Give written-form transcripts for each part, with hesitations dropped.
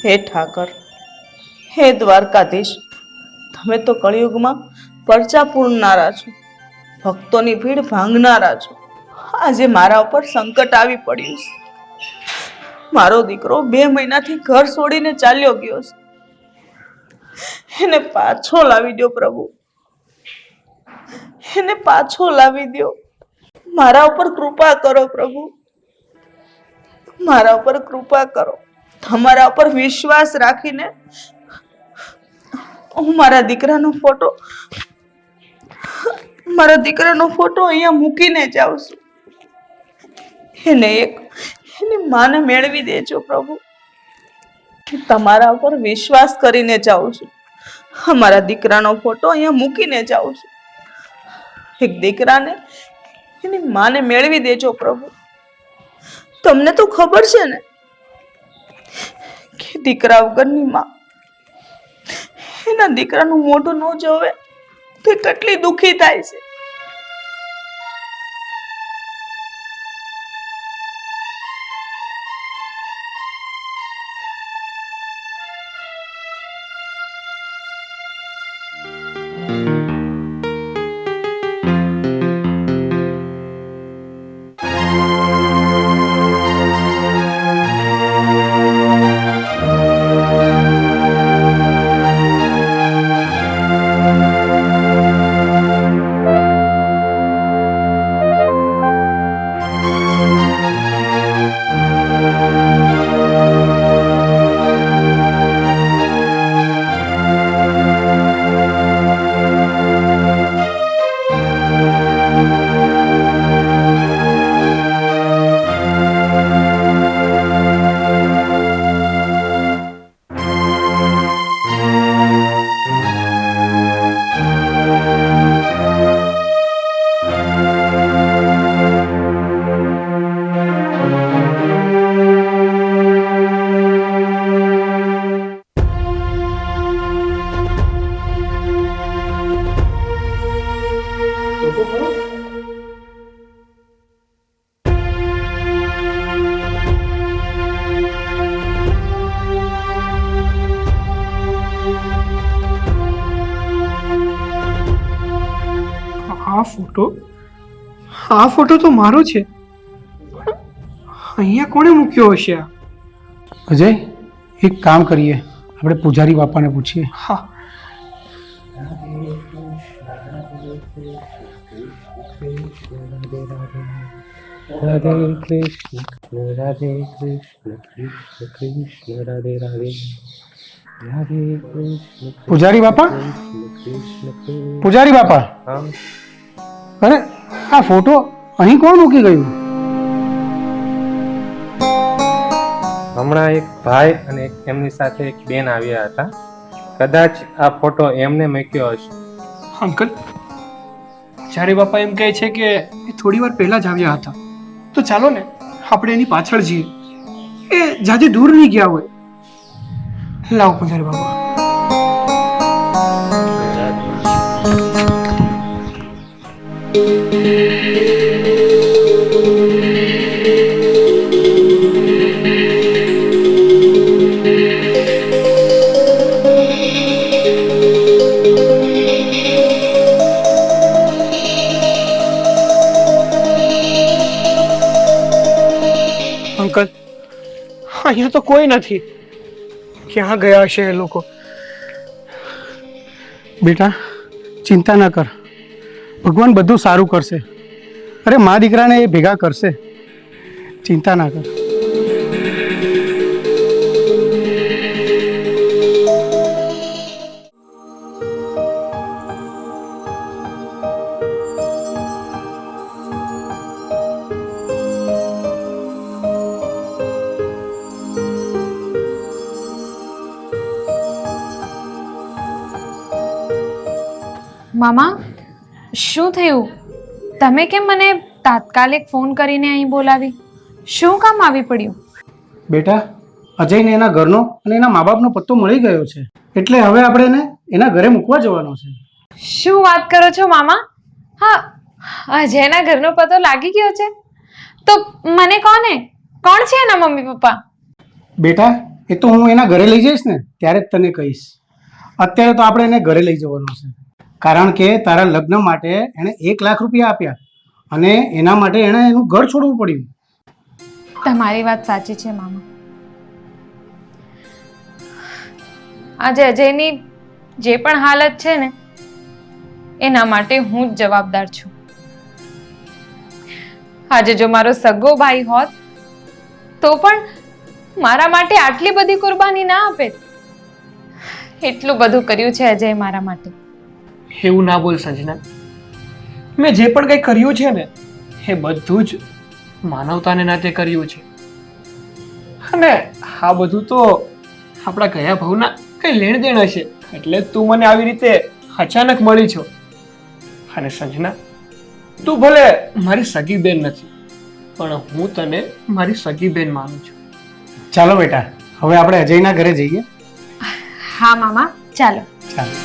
હે ઠાકર, હે દ્વારકાધીશ, તમે તો કળિયુગમાં પરચા પૂરનારા છો, ભક્તોની ભીડ ભાંગનારા છો. આજે મારા ઉપર સંકટ આવી પડ્યું છે. મારો દીકરો 2 મહિનાથી ઘર છોડીને ચાલ્યો ગયો છે. એને પાછો લાવી દો પ્રભુ, એને પાછો લાવી દો. મારા ઉપર કૃપા કરો પ્રભુ, મારા ઉપર કૃપા કરો. તમારા ઉપર વિશ્વાસ રાખીને હું મારા દીકરાનો ફોટો અહીંયા મૂકીને જાઉં છું. એની માને મેળવી દેજો પ્રભુ. તમારા ઉપર વિશ્વાસ કરીને જાઉં છું. અમારા દીકરાનો ફોટો અહીંયા મૂકીને જાઉં છું. એક દીકરાને એની માને મેળવી દેજો પ્રભુ. તમને તો ખબર છે ને કે દીકરા વગરની માં એના દીકરાનું મોઢું ન જોવે તો કેટલી દુખી થાય છે. આ ફોટો તો મારો છે. અહીંયા કોણે મૂક્યો હશે? અજય, એક કામ કરીએ, આપણે પૂજારી બાપાને પૂછીએ. હા. રાધે કૃષ્ણ રાધે કૃષ્ણ કૃષ્ણ કૃષ્ણ રાધે રાધે રાધે કૃષ્ણ. પૂજારી બાપા, પૂજારી બાપા, અરે આ ફોટો અહીં કોણ મૂકી ગયું? હમણાં એક ભાઈ અને એમની સાથે એક બેન આવ્યા હતા. કદાચ આ ફોટો એમને મૂક્યો હશે. અંકલ, પૂજારી બાપા એમ કહે છે કે એ થોડી વાર પહેલા જ આવ્યા હતા, તો ચાલો ને આપણે એની પાછળ જઈએ. એ જાજે દૂર નહીં ગયા હોય. લાવો પૂજારી બાપા. અંકલ, અહીંયા તો કોઈ નથી. ક્યાં ગયા હશે એ લોકો? બેટા, ચિંતા ના કર, ભગવાન બધું સારું કરશે. અરે મા દીકરાને એ ભેગા કરશે, ચિંતા ના કર. મામા, શું થયું? તમે કેમ મને તાત્કાલિક ફોન કરીને અહીં બોલાવી? શું કામ આવી પડ્યું? બેટા, અજયને એના ઘરનો અને એના મા બાપનો પત્તો મળી ગયો છે, એટલે હવે આપણે એને એના ઘરે મૂકવા જવાનો છે. શું વાત કરો છો મામા? હા, અજયના ઘરનો પતો લાગી ગયો છે? તો મને કોણ છે એના મમ્મી પપ્પા? બેટા, એ તો હું એના ઘરે લઈ જઈશ ને ત્યારે જ તને કહીશ. અત્યારે તો આપણે એને ઘરે લઈ જવાનું છે, કારણ કે તારા લગ્ન માટે એણે 1 લાખ રૂપિયા આપ્યા અને એના માટે એણે એનું ઘર છોડવું પડ્યું. તમારી વાત સાચી છે મામા. આજે અજયની જે પણ હાલત છે ને એના માટે હું જ જવાબદાર છું. આજે જો મારો સગો ભાઈ હોત તો પણ મારા માટે આટલી બધી કુરબાની ના આપે. એટલું બધું કર્યું છે અજય મારા માટે. એવું ના બોલ સંજના. મેં જે પણ કંઈ કર્યું છે ને એ બધું જ માનવતાને નાતે કર્યું છે. અને આ બધું તો આપણા ગયા ભાવના કઈ લેણ દેણ હશે, એટલે તું મને આવી રીતે અચાનક મળી છો. અને સંજના, તું ભલે મારી સગી બેન નથી, પણ હું તને મારી સગી બેન માનું છું. ચાલો બેટા, હવે આપણે અજયના ઘરે જઈએ. હા મામા, ચાલો. ચાલો.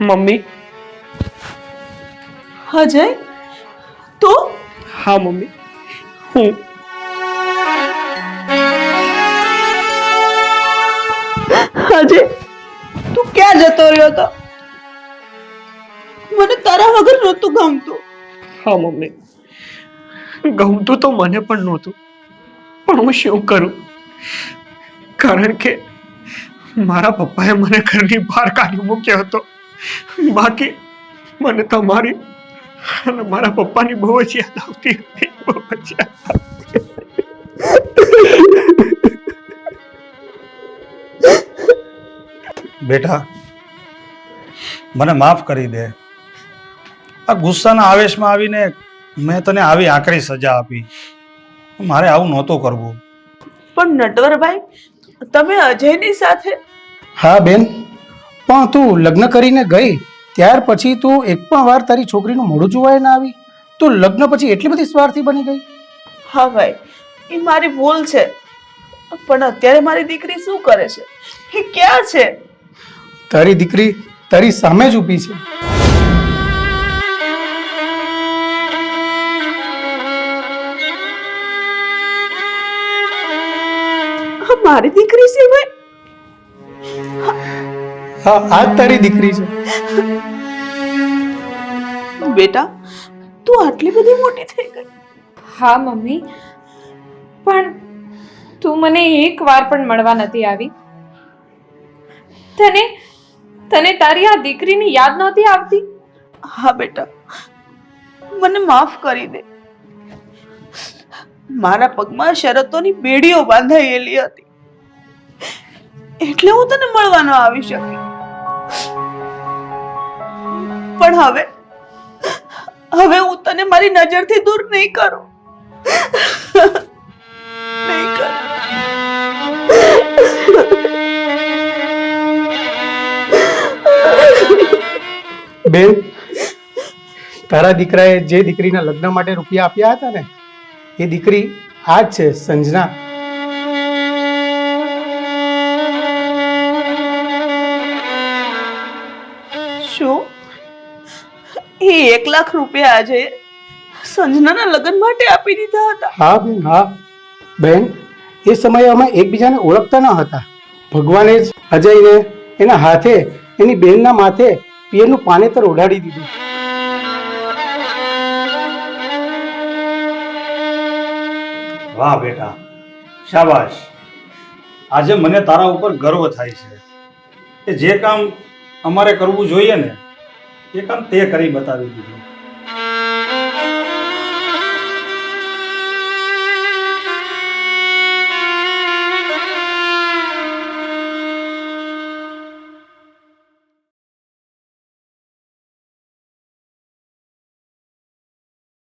મમ્મી. અજય, તું? હા મમ્મી, હું. અજય, તું ક્યાં જતો રહ્યો હતો? મને તારા વગર નહોતું ગમતું. હા મમ્મી, ગમતું તો મને પણ નહોતું, પણ હું શું કરું? કારણ કે મારા પપ્પાએ મને ઘરની બહાર કાઢી મૂક્યો હતો. બાકી મને તમારી અને મારા પપ્પાની બહુ જ યાદ આવતી હતી. બહુ જ યાદ આવતી. બેટા, મને માફ કરી દે. આ ગુસ્સાના આવેશમાં આવીને મેં તને આવી આકરી સજા આપી. મારે આવું નહોતું કરવું. પણ નટવરભાઈ, તમે અજયની સાથે? હા બેન, પણ તું લગ્ન કરીને ગઈ ત્યાર પછી તું એક પણ વાર તારી છોકરીનું મોઢું જોવાય ના આવી. તું લગ્ન પછી એટલી બધી સ્વાર્થી બની ગઈ. હા ભાઈ, એ મારી ભૂલ છે. પણ અત્યારે મારી દીકરી શું કરે છે? એ ક્યાં છે? તારી દીકરી તારી સામે જ ઊભી છે. મારી દીકરી છે ભાઈ? હા, આ જ તારી દીકરી છે. બેટા, તું આટલી બધી મોટી થઈ ગઈ? હા મમ્મી, પણ તું મને એક વાર પણ મળવા નથી આવી. તને તારી આ દીકરીની યાદ નહોતી આવતી? હા બેટા, મને માફ કરી દે. મારા પગમાં શરતોની બેડીઓ બાંધાયેલી હતી, એટલે હું તને મળવા ન આવી શકી. પણ હવે હું તને મારી નજરથી દૂર નહીં કરું. નહીં કરું. બેન, તારા દીકરાએ જે દીકરીના લગ્ન માટે રૂપિયા આપ્યા હતા ને, એ દીકરી આ જ છે, સંજના. શું એ 1 લાખ રૂપિયા આજે સંજનાના લગ્ન માટે આપી દીધા હતા? હા બેન, હા બેન, એ સમયે અમે એકબીજાને ઓળખતા ન હતા. ભગવાને જ અજયને એના હાથે એની બેનના માથે પિયરનું પાનેતર ઓઢાડી દીધું. વાહ બેટા, શાબાશ. આજે મને તારા ઉપર ગર્વ થાય છે કે જે કામ અમારે કરવું જોઈએ ને એ કામ તે કરી બતાવી દીધું.